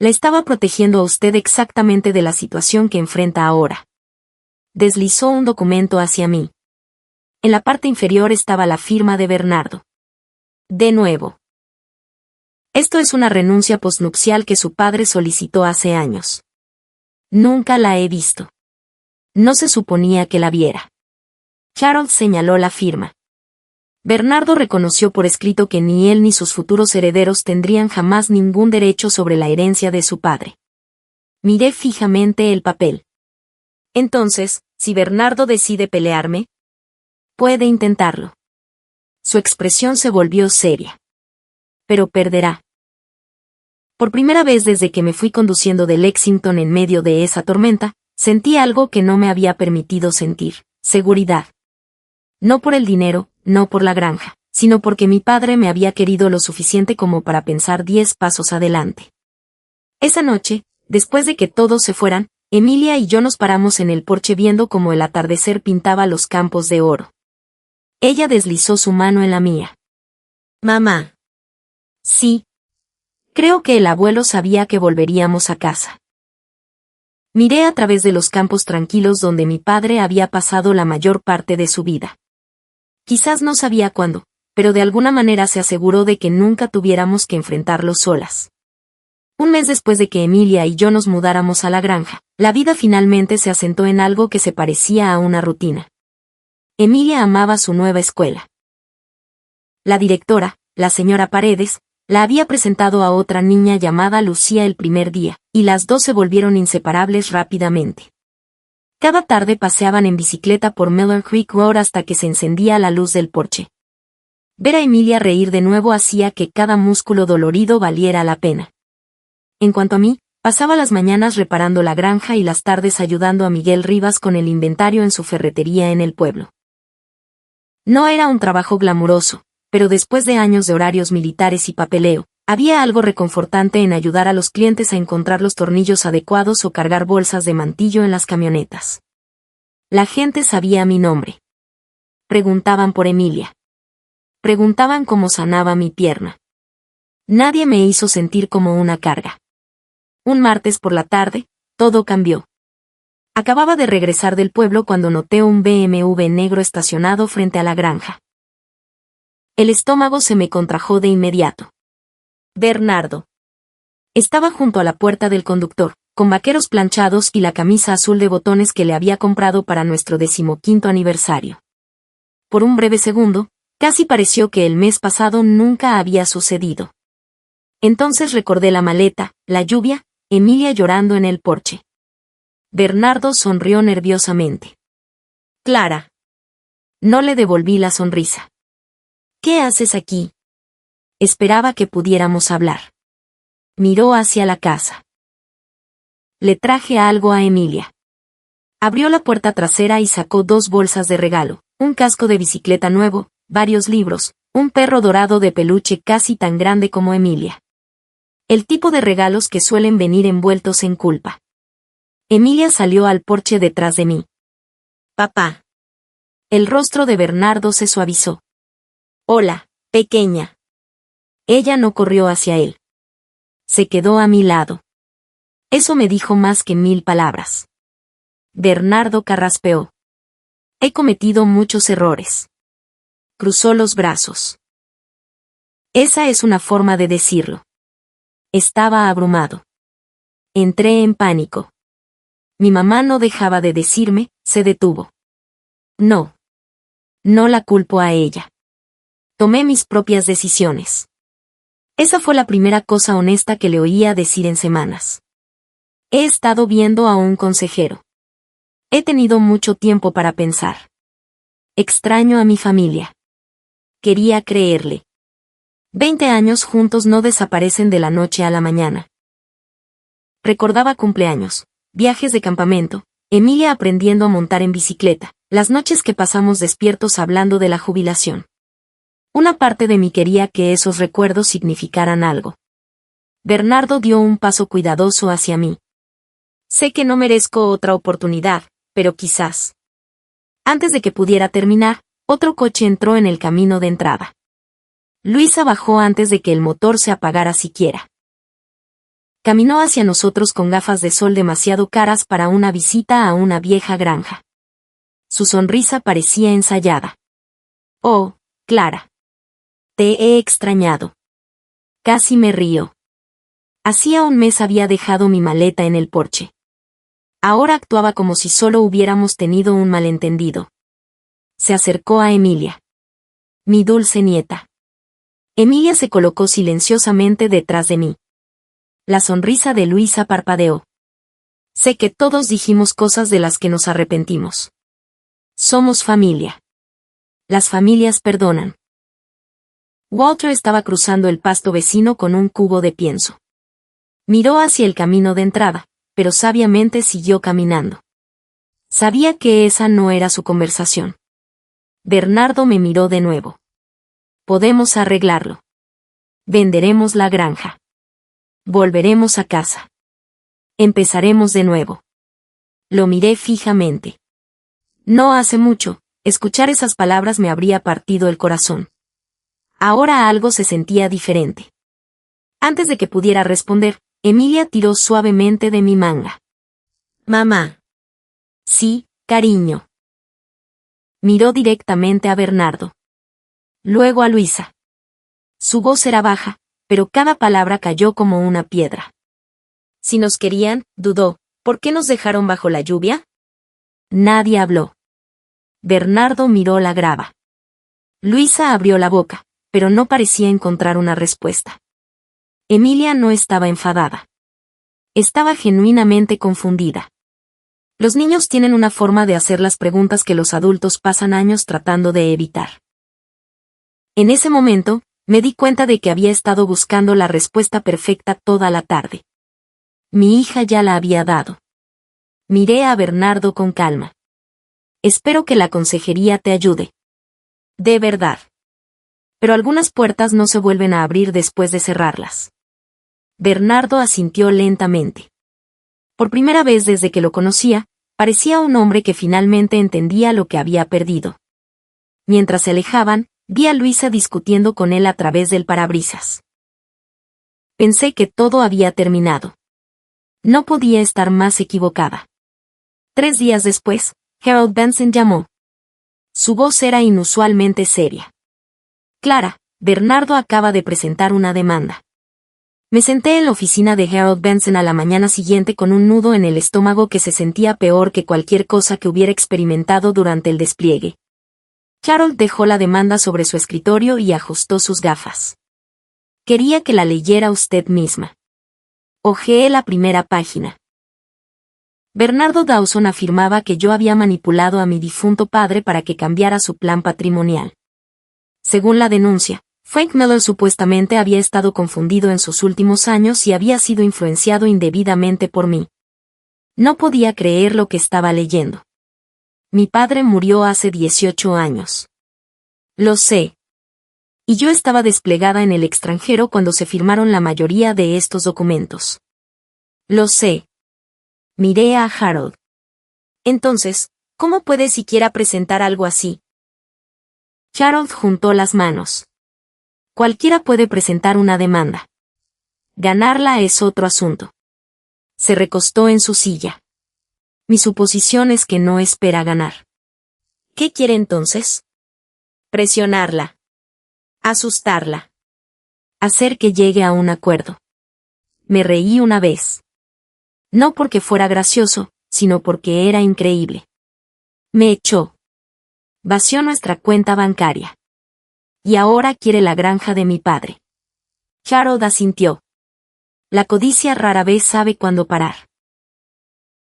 La estaba protegiendo a usted exactamente de la situación que enfrenta ahora. Deslizó un documento hacia mí. En la parte inferior estaba la firma de Bernardo. De nuevo. Esto es una renuncia postnupcial que su padre solicitó hace años. Nunca la he visto. No se suponía que la viera. Harold señaló la firma. Bernardo reconoció por escrito que ni él ni sus futuros herederos tendrían jamás ningún derecho sobre la herencia de su padre. Miré fijamente el papel. Entonces, si Bernardo decide pelearme, puede intentarlo. Su expresión se volvió seria. Pero perderá. Por primera vez desde que me fui conduciendo de Lexington en medio de esa tormenta, sentí algo que no me había permitido sentir: seguridad. No por el dinero, no por la granja, sino porque mi padre me había querido lo suficiente como para pensar 10 pasos adelante. Esa noche, después de que todos se fueran, Emilia y yo nos paramos en el porche viendo cómo el atardecer pintaba los campos de oro. Ella deslizó su mano en la mía. Mamá. Sí. Creo que el abuelo sabía que volveríamos a casa. Miré a través de los campos tranquilos donde mi padre había pasado la mayor parte de su vida. Quizás no sabía cuándo, pero de alguna manera se aseguró de que nunca tuviéramos que enfrentarlo solas. Un mes después de que Emilia y yo nos mudáramos a la granja, la vida finalmente se asentó en algo que se parecía a una rutina. Emilia amaba su nueva escuela. La directora, la señora Paredes, la había presentado a otra niña llamada Lucía el primer día, y las dos se volvieron inseparables rápidamente. Cada tarde paseaban en bicicleta por Miller Creek Road hasta que se encendía la luz del porche. Ver a Emilia reír de nuevo hacía que cada músculo dolorido valiera la pena. En cuanto a mí, pasaba las mañanas reparando la granja y las tardes ayudando a Miguel Rivas con el inventario en su ferretería en el pueblo. No era un trabajo glamuroso, pero después de años de horarios militares y papeleo, había algo reconfortante en ayudar a los clientes a encontrar los tornillos adecuados o cargar bolsas de mantillo en las camionetas. La gente sabía mi nombre. Preguntaban por Emilia. Preguntaban cómo sanaba mi pierna. Nadie me hizo sentir como una carga. Un martes por la tarde, todo cambió. Acababa de regresar del pueblo cuando noté un BMW negro estacionado frente a la granja. El estómago se me contrajo de inmediato. Bernardo. Estaba junto a la puerta del conductor, con vaqueros planchados y la camisa azul de botones que le había comprado para nuestro 15º aniversario. Por un breve segundo, casi pareció que el mes pasado nunca había sucedido. Entonces recordé la maleta, la lluvia, Emilia llorando en el porche. Bernardo sonrió nerviosamente. Clara. No le devolví la sonrisa. ¿Qué haces aquí? Esperaba que pudiéramos hablar. Miró hacia la casa. Le traje algo a Emilia. Abrió la puerta trasera y sacó 2 bolsas de regalo, un casco de bicicleta nuevo, varios libros, un perro dorado de peluche casi tan grande como Emilia. El tipo de regalos que suelen venir envueltos en culpa. Emilia salió al porche detrás de mí. Papá. El rostro de Bernardo se suavizó. Hola, pequeña. Ella no corrió hacia él. Se quedó a mi lado. Eso me dijo más que 1000 palabras. Bernardo carraspeó. He cometido muchos errores. Cruzó los brazos. Esa es una forma de decirlo. Estaba abrumado. Entré en pánico. Mi mamá no dejaba de decirme, se detuvo. No. No la culpo a ella. Tomé mis propias decisiones. Esa fue la primera cosa honesta que le oía decir en semanas. He estado viendo a un consejero. He tenido mucho tiempo para pensar. Extraño a mi familia. Quería creerle. 20 años juntos no desaparecen de la noche a la mañana. Recordaba cumpleaños, viajes de campamento, Emilia aprendiendo a montar en bicicleta, las noches que pasamos despiertos hablando de la jubilación. Una parte de mí quería que esos recuerdos significaran algo. Bernardo dio un paso cuidadoso hacia mí. Sé que no merezco otra oportunidad, pero quizás. Antes de que pudiera terminar, otro coche entró en el camino de entrada. Luisa bajó antes de que el motor se apagara siquiera. Caminó hacia nosotros con gafas de sol demasiado caras para una visita a una vieja granja. Su sonrisa parecía ensayada. Oh, Clara. Te he extrañado. Casi me río. Hacía un mes había dejado mi maleta en el porche. Ahora actuaba como si solo hubiéramos tenido un malentendido. Se acercó a Emilia. Mi dulce nieta. Emilia se colocó silenciosamente detrás de mí. La sonrisa de Luisa parpadeó. Sé que todos dijimos cosas de las que nos arrepentimos. Somos familia. Las familias perdonan. Walter estaba cruzando el pasto vecino con un cubo de pienso. Miró hacia el camino de entrada, pero sabiamente siguió caminando. Sabía que esa no era su conversación. Bernardo me miró de nuevo. Podemos arreglarlo. Venderemos la granja. Volveremos a casa. Empezaremos de nuevo. Lo miré fijamente. No hace mucho, escuchar esas palabras me habría partido el corazón. Ahora algo se sentía diferente. Antes de que pudiera responder, Emilia tiró suavemente de mi manga. Mamá. Sí, cariño. Miró directamente a Bernardo. Luego a Luisa. Su voz era baja, pero cada palabra cayó como una piedra. Si nos querían, dudó, ¿por qué nos dejaron bajo la lluvia? Nadie habló. Bernardo miró la grava. Luisa abrió la boca, pero no parecía encontrar una respuesta. Emilia no estaba enfadada. Estaba genuinamente confundida. Los niños tienen una forma de hacer las preguntas que los adultos pasan años tratando de evitar. En ese momento, me di cuenta de que había estado buscando la respuesta perfecta toda la tarde. Mi hija ya la había dado. Miré a Bernardo con calma. Espero que la consejería te ayude. De verdad. Pero algunas puertas no se vuelven a abrir después de cerrarlas. Bernardo asintió lentamente. Por primera vez desde que lo conocía, parecía un hombre que finalmente entendía lo que había perdido. Mientras se alejaban, vi a Luisa discutiendo con él a través del parabrisas. Pensé que todo había terminado. No podía estar más equivocada. 3 días después, Harold Benson llamó. Su voz era inusualmente seria. Clara, Bernardo acaba de presentar una demanda. Me senté en la oficina de Harold Benson a la mañana siguiente con un nudo en el estómago que se sentía peor que cualquier cosa que hubiera experimentado durante el despliegue. Harold dejó la demanda sobre su escritorio y ajustó sus gafas. Quería que la leyera usted misma. Hojeé la primera página. Bernardo Dawson afirmaba que yo había manipulado a mi difunto padre para que cambiara su plan patrimonial. Según la denuncia, Frank Miller supuestamente había estado confundido en sus últimos años y había sido influenciado indebidamente por mí. No podía creer lo que estaba leyendo. Mi padre murió hace 18 años. Lo sé. Y yo estaba desplegada en el extranjero cuando se firmaron la mayoría de estos documentos. Lo sé. Miré a Harold. Entonces, ¿cómo puede siquiera presentar algo así? Harold juntó las manos. Cualquiera puede presentar una demanda. Ganarla es otro asunto. Se recostó en su silla. Mi suposición es que no espera ganar. ¿Qué quiere entonces? Presionarla. Asustarla. Hacer que llegue a un acuerdo. Me reí una vez. No porque fuera gracioso, sino porque era increíble. Me echó. Vació nuestra cuenta bancaria. Y ahora quiere la granja de mi padre. Harold asintió. La codicia rara vez sabe cuándo parar.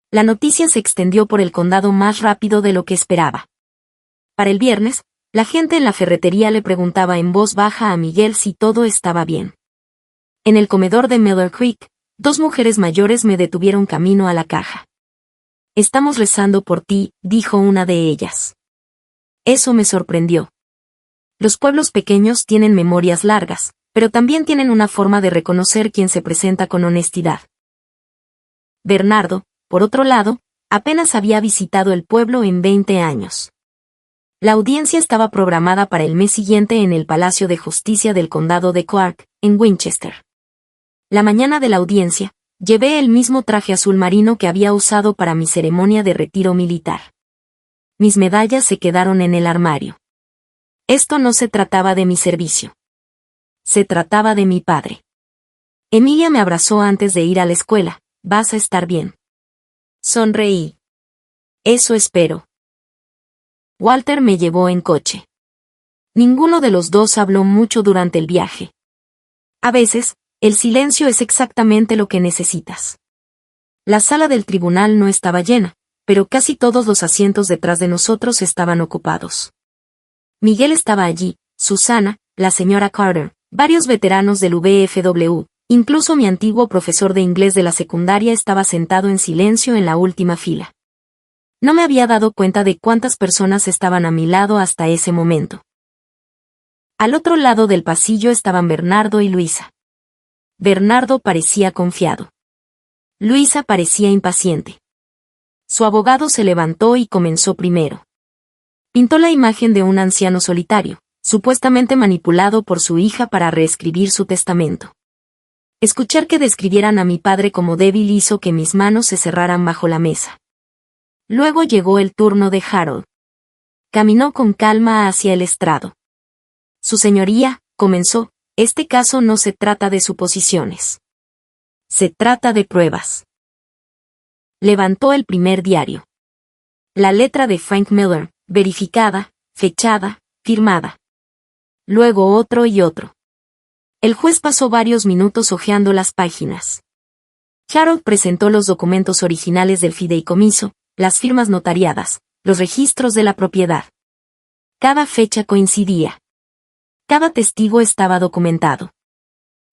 La noticia se extendió por el condado más rápido de lo que esperaba. Para el viernes, la gente en la ferretería le preguntaba en voz baja a Miguel si todo estaba bien. En el comedor de Miller Creek, 2 mujeres mayores me detuvieron camino a la caja. Estamos rezando por ti, dijo una de ellas. Eso me sorprendió. Los pueblos pequeños tienen memorias largas, pero también tienen una forma de reconocer quien se presenta con honestidad. Bernardo, por otro lado, apenas había visitado el pueblo en 20 años. La audiencia estaba programada para el mes siguiente en el Palacio de Justicia del Condado de Clark, en Winchester. La mañana de la audiencia, llevé el mismo traje azul marino que había usado para mi ceremonia de retiro militar. Mis medallas se quedaron en el armario. Esto no se trataba de mi servicio. Se trataba de mi padre. Emilia me abrazó antes de ir a la escuela. Vas a estar bien. Sonreí. Eso espero. Walter me llevó en coche. Ninguno de los dos habló mucho durante el viaje. A veces, el silencio es exactamente lo que necesitas. La sala del tribunal no estaba llena, pero casi todos los asientos detrás de nosotros estaban ocupados. Miguel estaba allí, Susana, la señora Carter, varios veteranos del VFW, incluso mi antiguo profesor de inglés de la secundaria estaba sentado en silencio en la última fila. No me había dado cuenta de cuántas personas estaban a mi lado hasta ese momento. Al otro lado del pasillo estaban Bernardo y Luisa. Bernardo parecía confiado. Luisa parecía impaciente. Su abogado se levantó y comenzó primero. Pintó la imagen de un anciano solitario, supuestamente manipulado por su hija para reescribir su testamento. Escuchar que describieran a mi padre como débil hizo que mis manos se cerraran bajo la mesa. Luego llegó el turno de Harold. Caminó con calma hacia el estrado. Su señoría, comenzó, este caso no se trata de suposiciones. Se trata de pruebas. Levantó el primer diario. La letra de Frank Miller, verificada, fechada, firmada. Luego otro y otro. El juez pasó varios minutos hojeando las páginas. Harold presentó los documentos originales del fideicomiso, las firmas notariadas, los registros de la propiedad. Cada fecha coincidía. Cada testigo estaba documentado.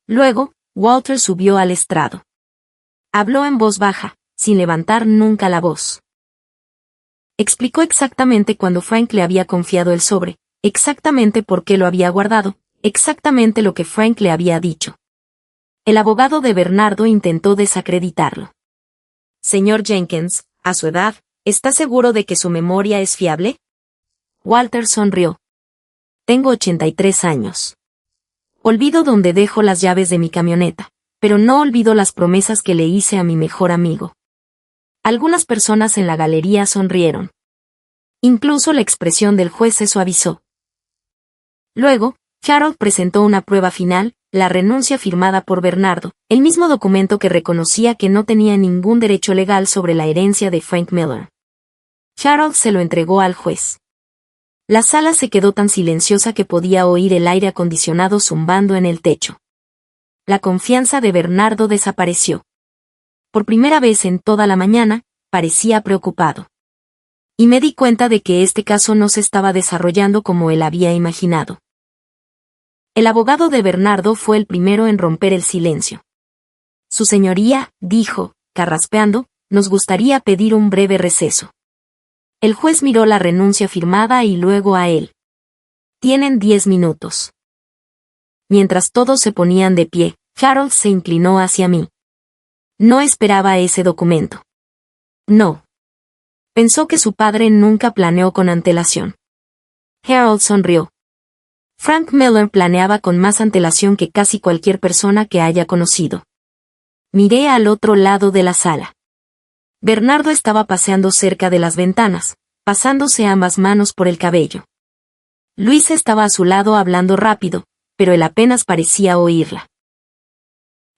Luego, Walter subió al estrado. Habló en voz baja, sin levantar nunca la voz. Explicó exactamente cuándo Frank le había confiado el sobre, exactamente por qué lo había guardado, exactamente lo que Frank le había dicho. El abogado de Bernardo intentó desacreditarlo. Señor Jenkins, a su edad, ¿está seguro de que su memoria es fiable? Walter sonrió. Tengo 83 años. Olvido dónde dejo las llaves de mi camioneta, pero no olvido las promesas que le hice a mi mejor amigo. Algunas personas en la galería sonrieron. Incluso la expresión del juez se suavizó. Luego, Harold presentó una prueba final, la renuncia firmada por Bernardo, el mismo documento que reconocía que no tenía ningún derecho legal sobre la herencia de Frank Miller. Harold se lo entregó al juez. La sala se quedó tan silenciosa que podía oír el aire acondicionado zumbando en el techo. La confianza de Bernardo desapareció. Por primera vez en toda la mañana, parecía preocupado. Y me di cuenta de que este caso no se estaba desarrollando como él había imaginado. El abogado de Bernardo fue el primero en romper el silencio. Su señoría, dijo, carraspeando, nos gustaría pedir un breve receso. El juez miró la renuncia firmada y luego a él. Tienen 10 minutos. Mientras todos se ponían de pie, Harold se inclinó hacia mí. No esperaba ese documento. No. Pensó que su padre nunca planeó con antelación. Harold sonrió. Frank Miller planeaba con más antelación que casi cualquier persona que haya conocido. Miré al otro lado de la sala. Bernardo estaba paseando cerca de las ventanas, pasándose ambas manos por el cabello. Luis estaba a su lado hablando rápido, pero él apenas parecía oírla.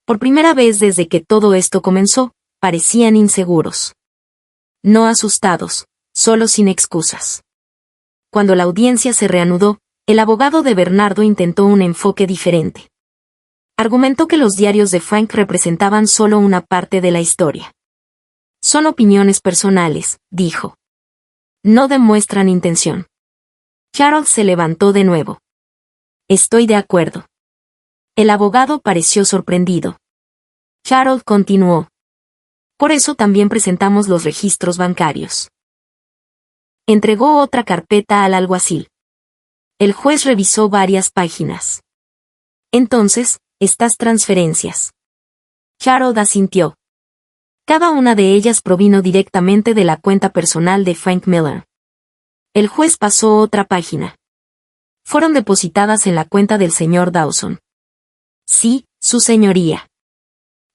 Por primera vez desde que todo esto comenzó, parecían inseguros. No asustados, solo sin excusas. Cuando la audiencia se reanudó, el abogado de Bernardo intentó un enfoque diferente. Argumentó que los diarios de Frank representaban solo una parte de la historia. Son opiniones personales, dijo. No demuestran intención. Harold se levantó de nuevo. Estoy de acuerdo. El abogado pareció sorprendido. Harold continuó. Por eso también presentamos los registros bancarios. Entregó otra carpeta al alguacil. El juez revisó varias páginas. Entonces, estas transferencias. Harold asintió. Cada una de ellas provino directamente de la cuenta personal de Frank Miller. El juez pasó otra página. Fueron depositadas en la cuenta del señor Dawson. Sí, su señoría.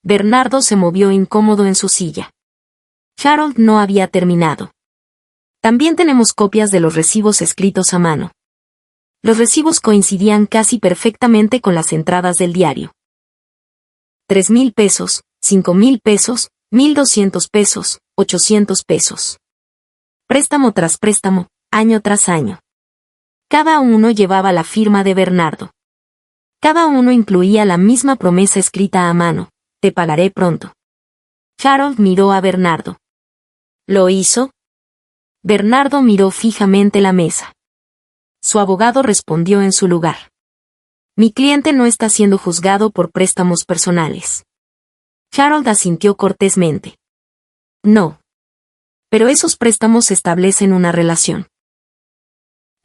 Bernardo se movió incómodo en su silla. Harold no había terminado. También tenemos copias de los recibos escritos a mano. Los recibos coincidían casi perfectamente con las entradas del diario. 3,000 pesos, 5,000 pesos, 1,200 pesos, 800 pesos. Préstamo tras préstamo, año tras año. Cada uno llevaba la firma de Bernardo. Cada uno incluía la misma promesa escrita a mano, te pagaré pronto. Harold miró a Bernardo. ¿Lo hizo? Bernardo miró fijamente la mesa. Su abogado respondió en su lugar. Mi cliente no está siendo juzgado por préstamos personales. Harold asintió cortésmente. No. Pero esos préstamos establecen una relación.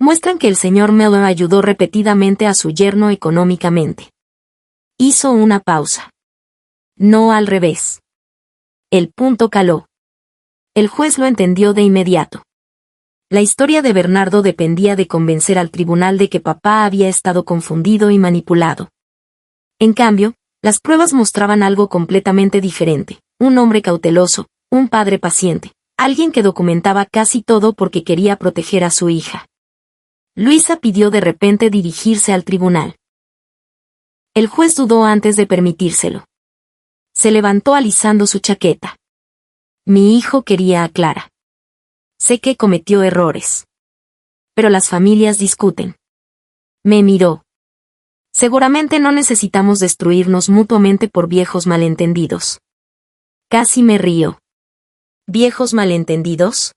Muestran que el señor Miller ayudó repetidamente a su yerno económicamente. Hizo una pausa. No al revés. El punto caló. El juez lo entendió de inmediato. La historia de Bernardo dependía de convencer al tribunal de que papá había estado confundido y manipulado. En cambio, las pruebas mostraban algo completamente diferente, un hombre cauteloso, un padre paciente, alguien que documentaba casi todo porque quería proteger a su hija. Luisa pidió de repente dirigirse al tribunal. El juez dudó antes de permitírselo. Se levantó alisando su chaqueta. Mi hijo quería a Clara. Sé que cometió errores. Pero las familias discuten. Me miró. Seguramente no necesitamos destruirnos mutuamente por viejos malentendidos. Casi me río. ¿Viejos malentendidos?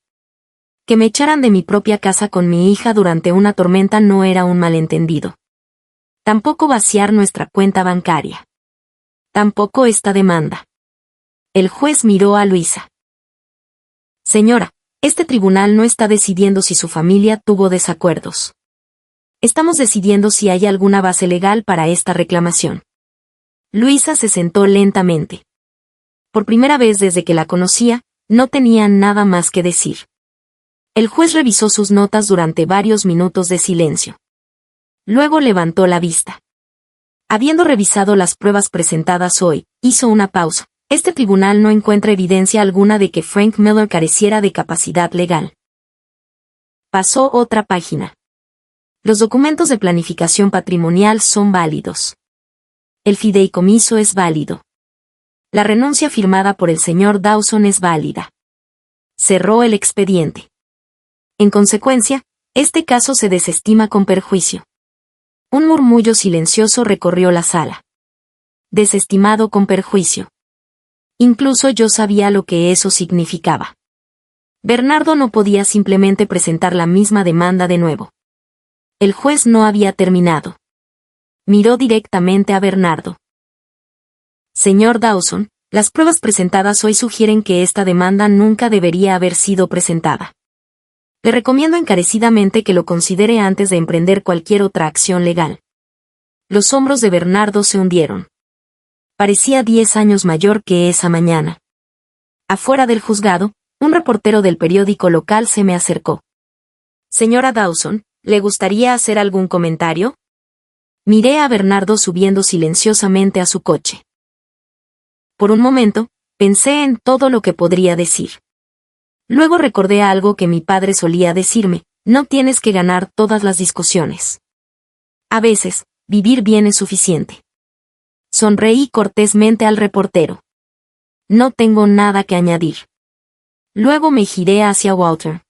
Que me echaran de mi propia casa con mi hija durante una tormenta no era un malentendido. Tampoco vaciar nuestra cuenta bancaria. Tampoco esta demanda. El juez miró a Luisa. Señora, este tribunal no está decidiendo si su familia tuvo desacuerdos. Estamos decidiendo si hay alguna base legal para esta reclamación. Luisa se sentó lentamente. Por primera vez desde que la conocía, no tenía nada más que decir. El juez revisó sus notas durante varios minutos de silencio. Luego levantó la vista. Habiendo revisado las pruebas presentadas hoy, hizo una pausa. Este tribunal no encuentra evidencia alguna de que Frank Miller careciera de capacidad legal. Pasó otra página. Los documentos de planificación patrimonial son válidos. El fideicomiso es válido. La renuncia firmada por el señor Dawson es válida. Cerró el expediente. En consecuencia, este caso se desestima con perjuicio. Un murmullo silencioso recorrió la sala. Desestimado con perjuicio. Incluso yo sabía lo que eso significaba. Bernardo no podía simplemente presentar la misma demanda de nuevo. El juez no había terminado. Miró directamente a Bernardo. Señor Dawson, las pruebas presentadas hoy sugieren que esta demanda nunca debería haber sido presentada. Le recomiendo encarecidamente que lo considere antes de emprender cualquier otra acción legal. Los hombros de Bernardo se hundieron. Parecía 10 años mayor que esa mañana. Afuera del juzgado, un reportero del periódico local se me acercó. Señora Dawson, ¿le gustaría hacer algún comentario? Miré a Bernardo subiendo silenciosamente a su coche. Por un momento, pensé en todo lo que podría decir. Luego recordé algo que mi padre solía decirme: no tienes que ganar todas las discusiones. A veces, vivir bien es suficiente. Sonreí cortésmente al reportero. No tengo nada que añadir. Luego me giré hacia Walter.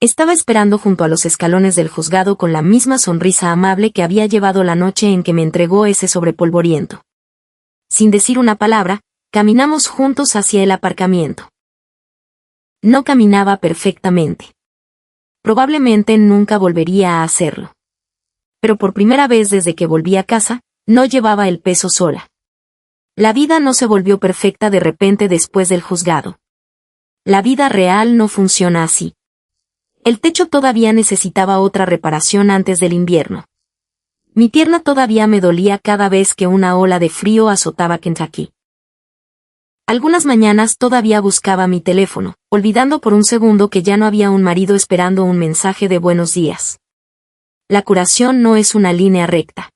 Estaba esperando junto a los escalones del juzgado con la misma sonrisa amable que había llevado la noche en que me entregó ese sobre polvoriento. Sin decir una palabra, caminamos juntos hacia el aparcamiento. No caminaba perfectamente. Probablemente nunca volvería a hacerlo. Pero por primera vez desde que volví a casa, no llevaba el peso sola. La vida no se volvió perfecta de repente después del juzgado. La vida real no funciona así. El techo todavía necesitaba otra reparación antes del invierno. Mi pierna todavía me dolía cada vez que una ola de frío azotaba Kentucky. Algunas mañanas todavía buscaba mi teléfono, olvidando por un segundo que ya no había un marido esperando un mensaje de buenos días. La curación no es una línea recta.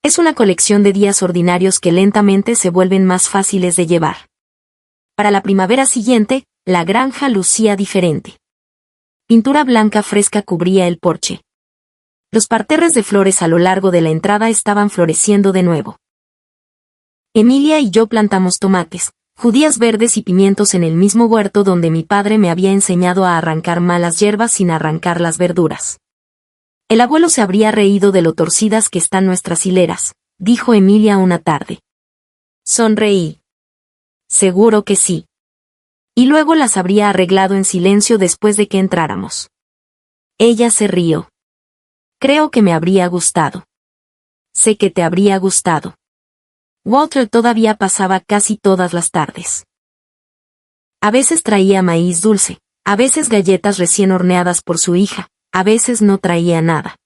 Es una colección de días ordinarios que lentamente se vuelven más fáciles de llevar. Para la primavera siguiente, la granja lucía diferente. Pintura blanca fresca cubría el porche. Los parterres de flores a lo largo de la entrada estaban floreciendo de nuevo. Emilia y yo plantamos tomates, judías verdes y pimientos en el mismo huerto donde mi padre me había enseñado a arrancar malas hierbas sin arrancar las verduras. El abuelo se habría reído de lo torcidas que están nuestras hileras, dijo Emilia una tarde. Sonreí. Seguro que sí. Y luego las habría arreglado en silencio después de que entráramos. Ella se rió. Creo que me habría gustado. Sé que te habría gustado. Walter todavía pasaba casi todas las tardes. A veces traía maíz dulce, a veces galletas recién horneadas por su hija, a veces no traía nada.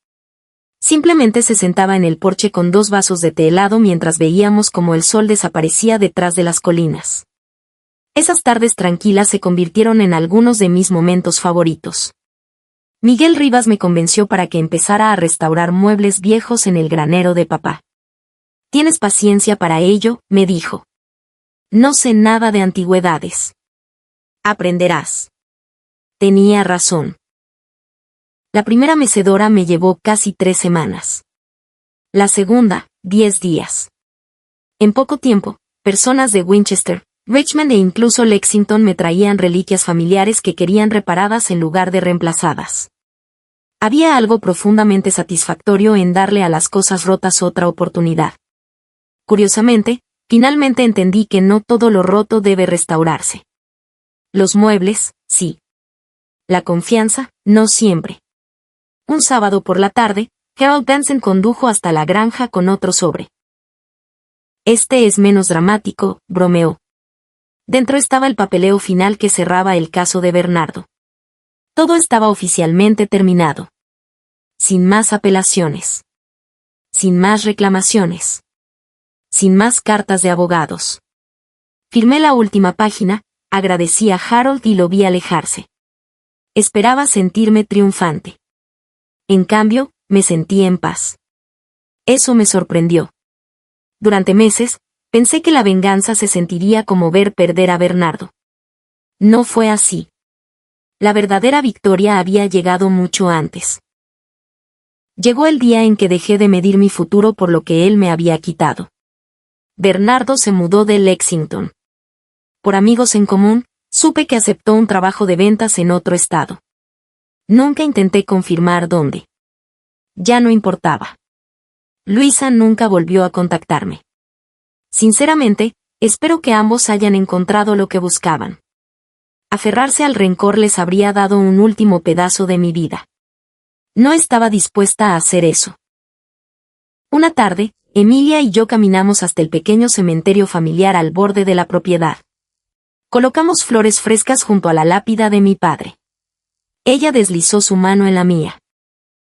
Simplemente se sentaba en el porche con 2 vasos de té helado mientras veíamos cómo el sol desaparecía detrás de las colinas. Esas tardes tranquilas se convirtieron en algunos de mis momentos favoritos. Miguel Rivas me convenció para que empezara a restaurar muebles viejos en el granero de papá. ¿Tienes paciencia para ello?, me dijo. No sé nada de antigüedades. Aprenderás. Tenía razón. La primera mecedora me llevó casi 3 semanas. La segunda, 10 días. En poco tiempo, personas de Winchester, Richmond e incluso Lexington me traían reliquias familiares que querían reparadas en lugar de reemplazadas. Había algo profundamente satisfactorio en darle a las cosas rotas otra oportunidad. Curiosamente, finalmente entendí que no todo lo roto debe restaurarse. Los muebles, sí. La confianza, no siempre. Un sábado por la tarde, Harold Benson condujo hasta la granja con otro sobre. Este es menos dramático, bromeó. Dentro estaba el papeleo final que cerraba el caso de Bernardo. Todo estaba oficialmente terminado. Sin más apelaciones. Sin más reclamaciones. Sin más cartas de abogados. Firmé la última página, agradecí a Harold y lo vi alejarse. Esperaba sentirme triunfante. En cambio, me sentí en paz. Eso me sorprendió. Durante meses, pensé que la venganza se sentiría como ver perder a Bernardo. No fue así. La verdadera victoria había llegado mucho antes. Llegó el día en que dejé de medir mi futuro por lo que él me había quitado. Bernardo se mudó de Lexington. Por amigos en común, supe que aceptó un trabajo de ventas en otro estado. Nunca intenté confirmar dónde. Ya no importaba. Luisa nunca volvió a contactarme. Sinceramente, espero que ambos hayan encontrado lo que buscaban. Aferrarse al rencor les habría dado un último pedazo de mi vida. No estaba dispuesta a hacer eso. Una tarde, Emilia y yo caminamos hasta el pequeño cementerio familiar al borde de la propiedad. Colocamos flores frescas junto a la lápida de mi padre. Ella deslizó su mano en la mía.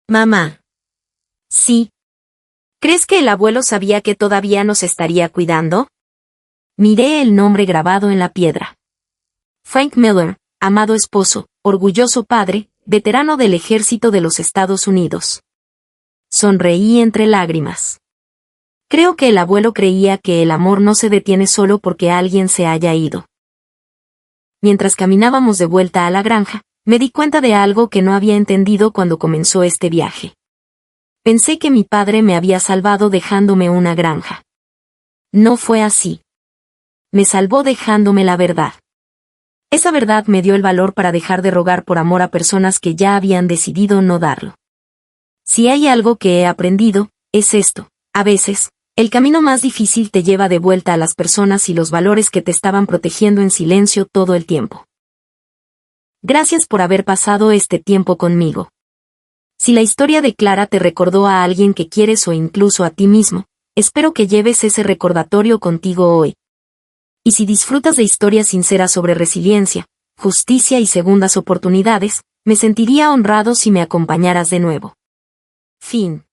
Mamá. Sí. ¿Crees que el abuelo sabía que todavía nos estaría cuidando? Miré el nombre grabado en la piedra. Frank Miller, amado esposo, orgulloso padre, veterano del ejército de los Estados Unidos. Sonreí entre lágrimas. Creo que el abuelo creía que el amor no se detiene solo porque alguien se haya ido. Mientras caminábamos de vuelta a la granja, me di cuenta de algo que no había entendido cuando comenzó este viaje. Pensé que mi padre me había salvado dejándome una granja. No fue así. Me salvó dejándome la verdad. Esa verdad me dio el valor para dejar de rogar por amor a personas que ya habían decidido no darlo. Si hay algo que he aprendido, es esto. A veces, el camino más difícil te lleva de vuelta a las personas y los valores que te estaban protegiendo en silencio todo el tiempo. Gracias por haber pasado este tiempo conmigo. Si la historia de Clara te recordó a alguien que quieres o incluso a ti mismo, espero que lleves ese recordatorio contigo hoy. Y si disfrutas de historias sinceras sobre resiliencia, justicia y segundas oportunidades, me sentiría honrado si me acompañaras de nuevo. Fin.